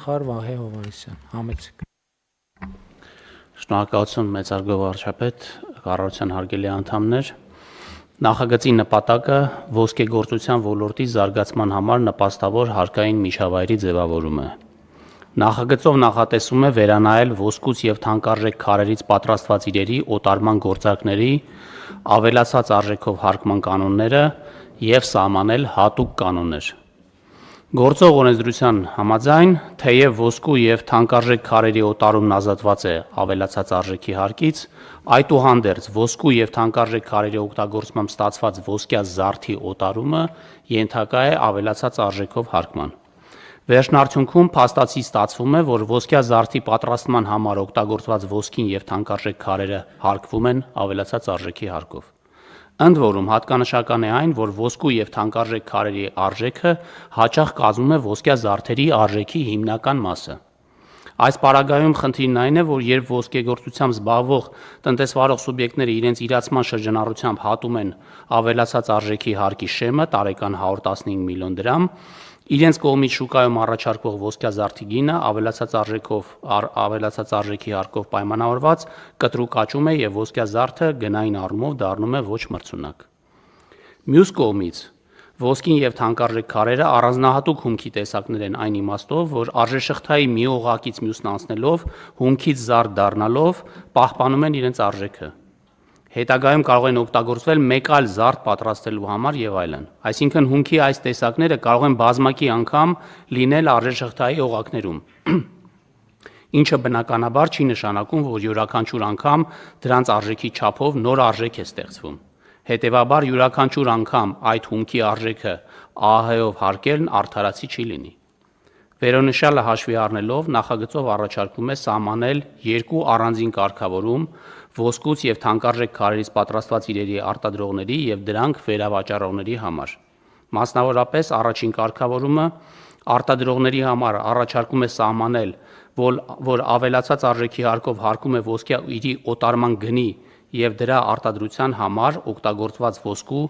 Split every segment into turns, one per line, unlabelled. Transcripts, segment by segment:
Խար Վահե Հովհաննիսյան, համեցեք։
Շնորհակալություն մեծարգո վարչապետ, կառավարության հարգելի անդամներ։ Նախագծի նպատակը ոսկեգործության ոլորտի զարգացման համար նպաստավոր հարկային միջավայրի ձևավորումը է։ Նախագծով նախատեսվում է վերանայել ոսկուց եւ թանկարժեք քարերից պատրաստված իրերի օտարման գործարքների ավելացած արժեքով հարկման կանոնները եւ սահմանել հատուկ կանոններ։ Գործող օրենսդրության համաձայն, թեև ոսկու եւ թանկարժեք քարերի օտարումն ազատված է ավելացած արժեքի հարկից, այդուհանդերձ ոսկու եւ թանկարժեք քարերի օգտագործմամբ ստացված ոսկյա զարդի օտարումը ենթակա է ավելացած արժեքով հարկման։ Վերջնարդյունքում փաստացի ստացվում է, որ ոսկյա զարդի պատրաստման համար օգտագործված ոսկին եւ թանկարժեք քարերը հարկվում են ավելացած արժեքի հարկով։ Ընդ որում հատկանշական է այն, որ ոսկու եւ թանկարժեք քարերի արժեքը հաճախ կազմում է ոսկյա զարդերի արժեքի հիմնական մասը։ Այս պարագայում խնդիրն այն է, որ երբ ոսկեգործությամբ զբաղվող տնտեսվարող սուբյեկտները իրենց իրացման շրջանառությամբ հատում են ավելացած արժեքի հարկի շեմը տարեկան 115 միլիոն դրամ, իրենց կողմից շուկայում առաջարկվող ոսկյա զարդի գինը ավելացած արժեքի հարկով պայմանավորված կտրուկ աճում է եւ ոսկյա զարդը գնային առումով դառնում է ոչ մրցունակ։ Մյուս կողմից ոսկին եւ թանկարժեք քարերը առանձնահատուկ հումքի տեսակներ են այն իմաստով, որ արժեշղթայի մի օղակից մյուսն անցնելով, հումքից զարդ դառնալով պահպանում են իրենց արժեքը։ Հետագայում կարող են օգտագործվել մեկ այլ զարդ պատրաստելու համար եւ այլն։ Այսինքն հումքի այս տեսակները կարող են բազմակի անգամ լինել արժեշղթայի օղակներում, ինչը բնականաբար չի նշանակում, որ յուրաքանչյուր անգամ դրանց արժեքի չափով նոր արժեք է ստեղծվում։ Հետևաբար յուրաքանչյուր անգամ այդ հումքի արժեքը ԱԱՀ-ով հարկելն արդարացի չի լինի։ Վերոնշյալը հաշվի առնելով նախագծով առաջարկվում է սահմանել երկու առանձին կարգավորում ոսկուց եւ թանկարժեք քարերից պատրաստված իրերի արտադրողների եւ դրանք վերավաճառողների համար։ Մասնավորապես առաջին կարգավորումը արտադրողների համար առաջարկում է սահմանել, որ ավելացած արժեքի հարկով հարկում է ոսկյա իրի օտարման գնի եւ դրա արտադրության համար օգտագործված ոսկու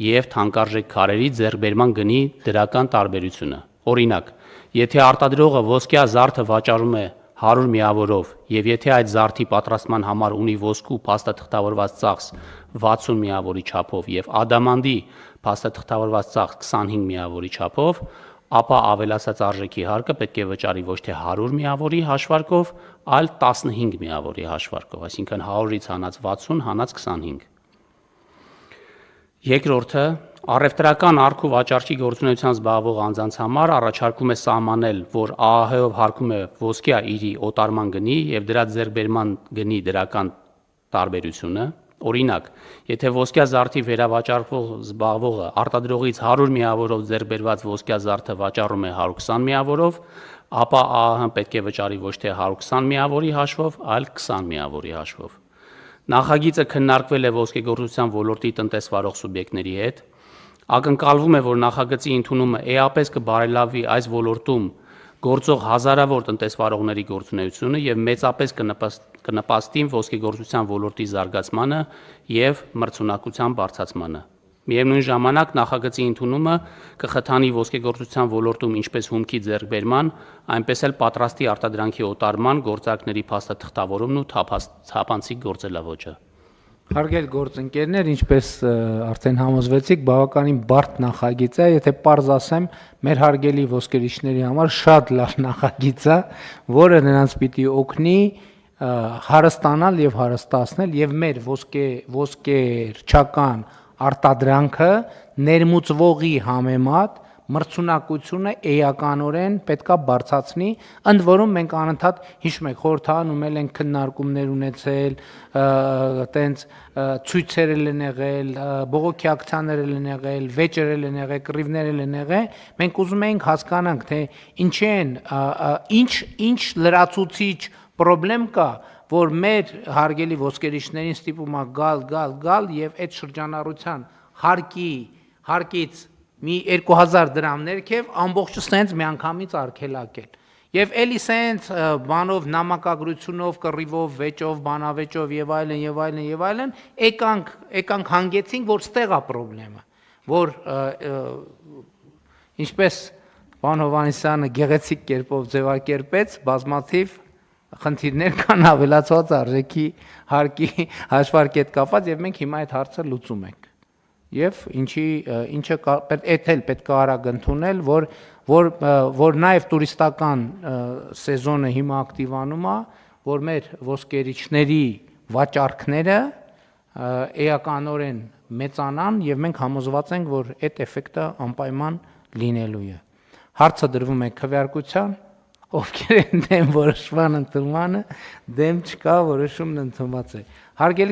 եւ թանկարժեք քարերի ձեռքբերման գնի դրական տարբերությունը։ Օրինակ, եթե արտադրողը ոսկյա զարդը վաճառում է 100 միավորով եւ եթե այդ զարդի պատրաստման համար ունի ոսկու փաստաթղթավորված ծախս 60 միավորի չափով եւ ադամանդի փաստաթղթավորված ծախս 25 միավորի չափով, ապա ավելացած արժեքի հարկը պետք է վճարի ոչ թե 100 միավորի հաշվարկով, այլ 15 միավորի հաշվարկով, այսինքն 100-ից հանած 60 հանած 25։ Երկրորդը առևտրական առք ու վաճառքի գործունեությամբ զբաղվող անձանց համար առաջարկում է սահմանել, որ ԱԱՀ-ով հարկում է ոսկյա իրի օտարման գնի եւ դրա ձեռքբերման գնի դրական տարբերությունը։ Օրինակ, եթե ոսկյա զարդի վերավաճառվող զբաղվողը արտադրողից 100 միավորով ձեռքբերված ոսկյա զարդը վաճառում է 120 միավորով, ապա ԱԱՀ-ն պետք է վճարի ոչ թե 120 միավորի հաշվով, այլ 20 միավորի հաշվով։ Նախագիծը քննարկվել է ոսկեգործության ոլորտի տնտեսվարող սուբյեկտների հետ։ Ակնկալվում է, որ նախագծի ընդունումը էապես կբարելավի այս ոլորտում գործող հազարավոր տնտեսվարողների գործունեությունը եւ մեծապես կնպաստի ոսկեգործության ոլորտի զարգացմանը եւ մրցունակության բարձրացմանը։ Միևնույն ժամանակ նախագծի ընդունումը կխթանի ոսկեգործության ոլորտում ինչպես հումքի ձեռքբերման, այնպես էլ պատրաստի արտադրանքի օտարման գործարքների փաստաթղթավորումն ու թափանցիկ գործելավոճը։
Հարգելի գործընկերներ, ինչպես արդեն համոզվեցիք, բավականին բարդ նախագիծ է, եթե պարզ ասեմ, մեր հարգելի ոսկերիչների համար շատ լավ նախագիծ է, որը նրանց պիտի օգնի հարստանալ եւ հարստացնել եւ մեր ոսկերչական արտադրանքը ներմուծվողի համեմատ մրցունակությունը էականորեն պետքա բարձրացնի, ընդ որում մենք անընդհատ հիշում եք խորհրդանում ենք քննարկումներ ունեցել, տենց ցույցեր են եղել, բողոքի ակցիաներ են եղել, վեճեր են եղել, կռիվներ են եղել, մենք ուզում ենք հասկանանք, թե ինչի են, ինչ լրացուցիչ խնդրեմ կա, որ մեր հարգելի ոսկերիչներին ստիպում է գալ եւ այդ շրջանառության հարկից մի 2000 դրամ ներքև ամբողջը սենց միանգամից արգելակել։ Եվ էլի սենց բանով նամակագրությունով, կռիվով, վեճով, բանավեճով եւ այլն, եկանք հանգեցինք, որ ստեղ է խնդրեմը, որ ինչպես Պարոն Հովհաննիսյանը գեղեցիկ կերպով ձևակերպեց, բազմաթիվ խնդիրներ կան ավելացված արժեքի հարկի հաշվարկի հետ կապված եւ մենք հիմա այդ հարցը լուծում ենք։ Եվ ինչը այդ էլ պետք է արագ ընդունել, որ նաեւ տուրիստական սեզոնը հիմա ակտիվանում է, որ մեր ոսկերիչների վաճառքները էականորեն մեծանան եւ մենք համոզված ենք, որ այդ էֆեկտը անպայման լինելու է։ Հարցը դրվում է քվեարկության, ովքեր են դեմ որոշման ընդունմանը, դեմ չկա, որոշումն ընդունված է։ Հարգելի